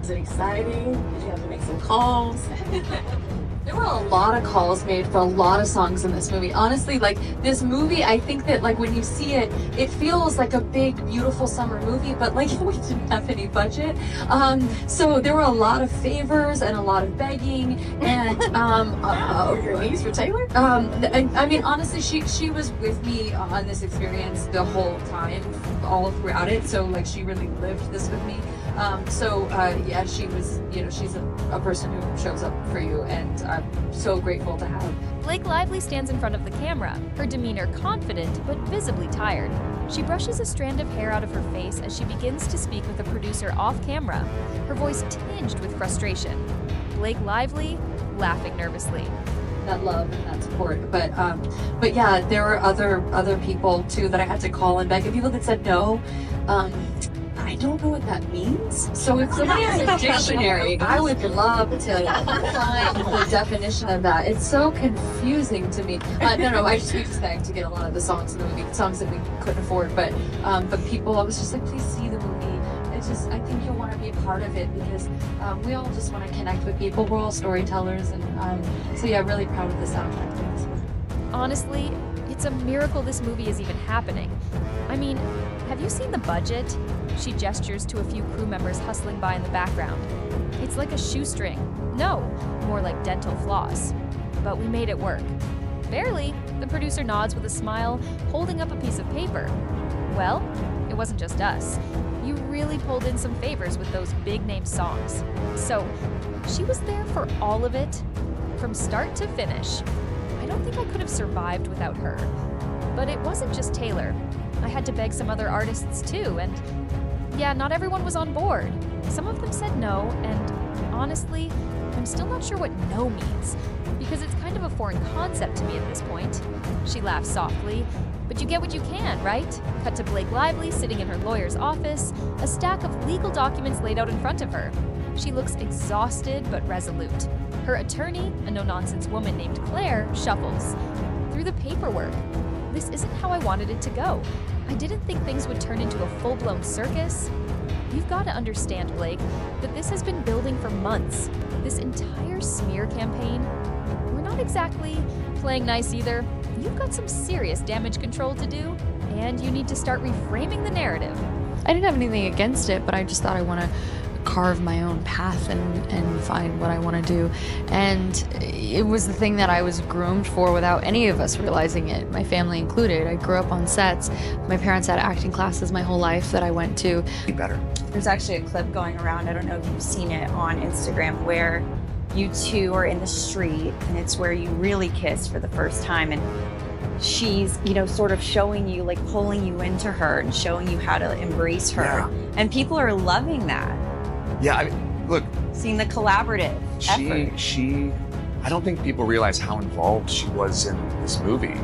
Was it exciting? Did you have to make some calls? There were a lot of calls made for a lot of songs in this movie. Honestly, like this movie, I think that like when you see it, it feels like a big, beautiful summer movie, but like we didn't have any budget. So there were a lot of favors and a lot of begging and Your knees for Taylor? I mean, honestly, she was with me on this experience the whole time, all throughout it. So like she really lived this with me. Yeah, she was, you know, she's a person who shows up for you, and I'm so grateful to have. Blake Lively stands in front of the camera, her demeanor confident but visibly tired. She brushes a strand of hair out of her face as she begins to speak with the producer off camera, her voice tinged with frustration. Blake Lively laughing nervously. That love and that support, but yeah, there were other people too that I had to call and beg, and people that said no. I don't know what that means. So if somebody has a dictionary, I would love to find the definition of that. It's so confusing to me. No, we just begged to get a lot of the songs in the movie, songs that we couldn't afford. But people, I was just like, please see the movie. It's just, I think you'll want to be a part of it because we all just want to connect with people. We're all storytellers, and so yeah, really proud of the soundtrack. Honestly, it's a miracle this movie is even happening. I mean, have you seen the budget? She gestures to a few crew members hustling by in the background. It's like a shoestring. No, more like dental floss. But we made it work. Barely, the producer nods with a smile, holding up a piece of paper. Well, it wasn't just us. You really pulled in some favors with those big-name songs. So, she was there for all of it, from start to finish. I don't think I could have survived without her. But it wasn't just Taylor. I had to beg some other artists too, and yeah, not everyone was on board. Some of them said no, and honestly, I'm still not sure what no means, because it's kind of a foreign concept to me at this point. She laughs softly, but you get what you can, right? Cut to Blake Lively sitting in her lawyer's office, a stack of legal documents laid out in front of her. She looks exhausted but resolute. Her attorney, a no-nonsense woman named Claire, shuffles through the paperwork. This isn't how I wanted it to go. I didn't think things would turn into a full-blown circus. You've got to understand, Blake, that this has been building for months. This entire smear campaign. We're not exactly playing nice either. You've got some serious damage control to do, and you need to start reframing the narrative. I didn't have anything against it, but I just thought I want to carve my own path and find what I want to do. And it was the thing that I was groomed for without any of us realizing it, my family included. I grew up on sets. My parents had acting classes my whole life that I went to. Be better. There's actually a clip going around, I don't know if you've seen it on Instagram, where you two are in the street and it's where you really kiss for the first time, and she's, you know, sort of showing you, like pulling you into her and showing you how to embrace her. Yeah. And people are loving that. Yeah, I mean, look, Seeing the collaborative effort. I don't think people realize how involved she was in this movie.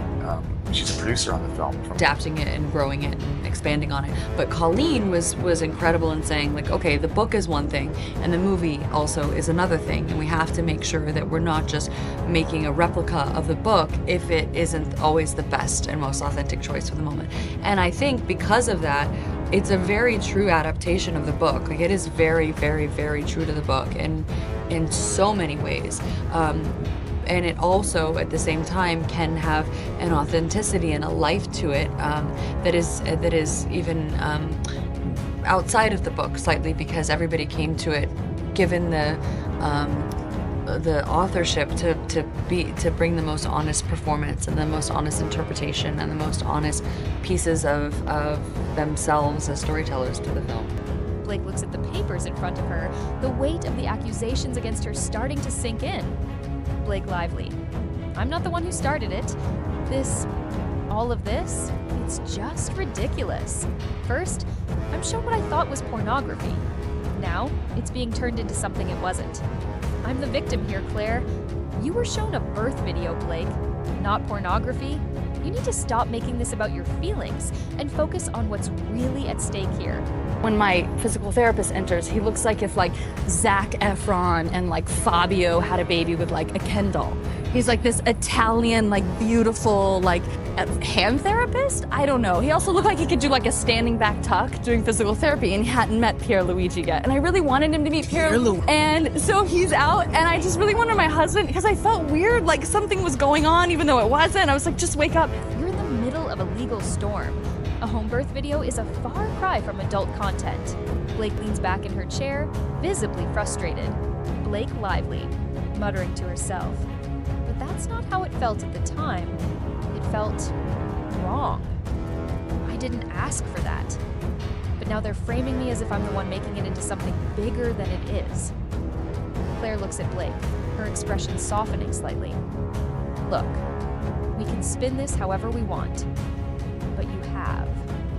She's a producer on the film. Adapting it and growing it and expanding on it. But Colleen was incredible in saying, like, okay, the book is one thing and the movie also is another thing, and we have to make sure that we're not just making a replica of the book if it isn't always the best and most authentic choice for the moment. And I think because of that, it's a very true adaptation of the book. Like, it is very, very, very true to the book in so many ways. And it also, at the same time, can have an authenticity and a life to it that is even outside of the book slightly, because everybody came to it given the authorship to bring the most honest performance and the most honest interpretation and the most honest pieces of themselves as storytellers to the film. Blake looks at the papers in front of her, the weight of the accusations against her starting to sink in. Blake Lively. I'm not the one who started it. All of this, it's just ridiculous. First, I'm shown what I thought was pornography. Now, it's being turned into something it wasn't. I'm the victim here, Claire. You were shown a birth video, Blake. not pornography? You need to stop making this about your feelings and focus on what's really at stake here. When my physical therapist enters, he looks like if like Zac Efron and like Fabio had a baby with like a Ken doll. He's like this Italian, like beautiful, like hand therapist? I don't know. He also looked like he could do like a standing back tuck during physical therapy, and he hadn't met Pierluigi yet. And I really wanted him to meet Pierluigi. And so he's out, and I just really wanted my husband, because I felt weird, like something was going on, even though it wasn't. I was like, just wake up. You're in the middle of a legal storm. A home birth video is a far cry from adult content. Blake leans back in her chair, visibly frustrated. Blake Lively, muttering to herself. But that's not how it felt at the time. It felt wrong. I didn't ask for that. But now they're framing me as if I'm the one making it into something bigger than it is. Claire looks at Blake, her expression softening slightly. Look, we can spin this however we want. But you have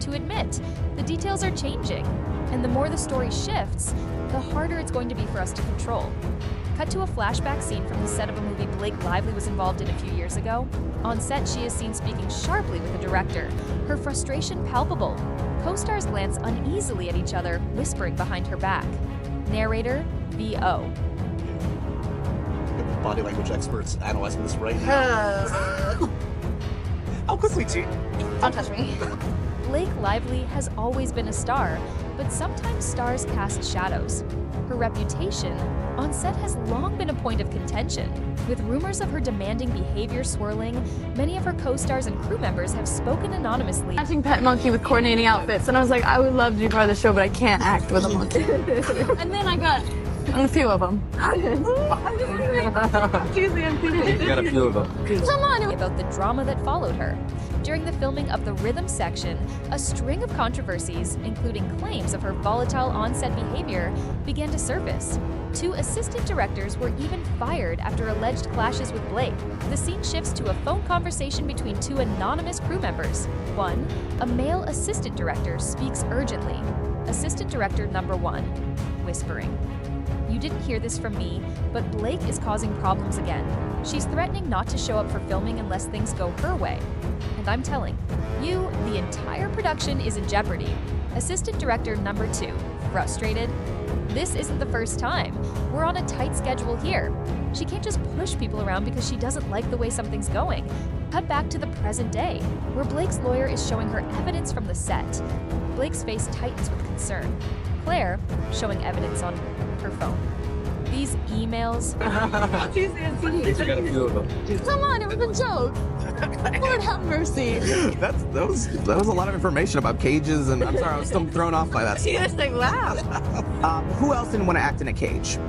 to admit, the details are changing. And the more the story shifts, the harder it's going to be for us to control. Cut to a flashback scene from the set of a movie Blake Lively was involved in a few years ago. On set, she is seen speaking sharply with the director, her frustration palpable. Co-stars glance uneasily at each other, whispering behind her back. Narrator, V.O. Body language experts analyzing this right now. How quickly, T? Don't touch me. Blake Lively has always been a star, but sometimes stars cast shadows. Her reputation on set has long been a point of contention. With rumors of her demanding behavior swirling, many of her co-stars and crew members have spoken anonymously. Matching pet monkey with coordinating outfits, and I was like, I would love to be part of the show, but I can't act with a monkey. And then I got a few of them. You got a few of them. Come on! About the drama that followed her. During the filming of the rhythm section, a string of controversies, including claims of her volatile on-set behavior, began to surface. 2 assistant directors were even fired after alleged clashes with Blake. The scene shifts to a phone conversation between 2 anonymous crew members. 1, a male assistant director speaks urgently. Assistant director number 1, whispering. You didn't hear this from me, but Blake is causing problems again. She's threatening not to show up for filming unless things go her way. And I'm telling you, the entire production is in jeopardy. Assistant director number 2, frustrated. This isn't the first time. We're on a tight schedule here. She can't just push people around because she doesn't like the way something's going. Cut back to the present day, where Blake's lawyer is showing her evidence from the set. Blake's face tightens with concern. Claire, showing evidence on her phone. These emails. You got a few of them. Come on, it was a joke. Lord have mercy. That was a lot of information about cages, and I'm sorry, I was still thrown off by that. She was like, wow. Who else didn't want to act in a cage?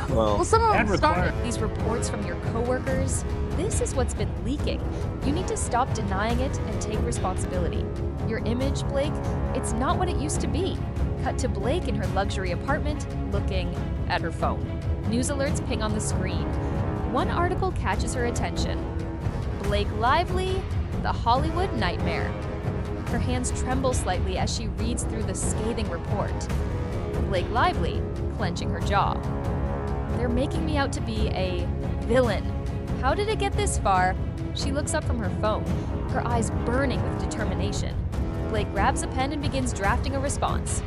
Well, some of them started. These reports from your coworkers, this is what's been leaking. You need to stop denying it and take responsibility. Your image, Blake, it's not what it used to be. Cut to Blake in her luxury apartment, looking at her phone. News alerts ping on the screen. One article catches her attention. Blake Lively, the Hollywood Nightmare. Her hands tremble slightly as she reads through the scathing report. Blake Lively, clenching her jaw. They're making me out to be a villain. How did it get this far? She looks up from her phone, her eyes burning with determination. Blake grabs a pen and begins drafting a response.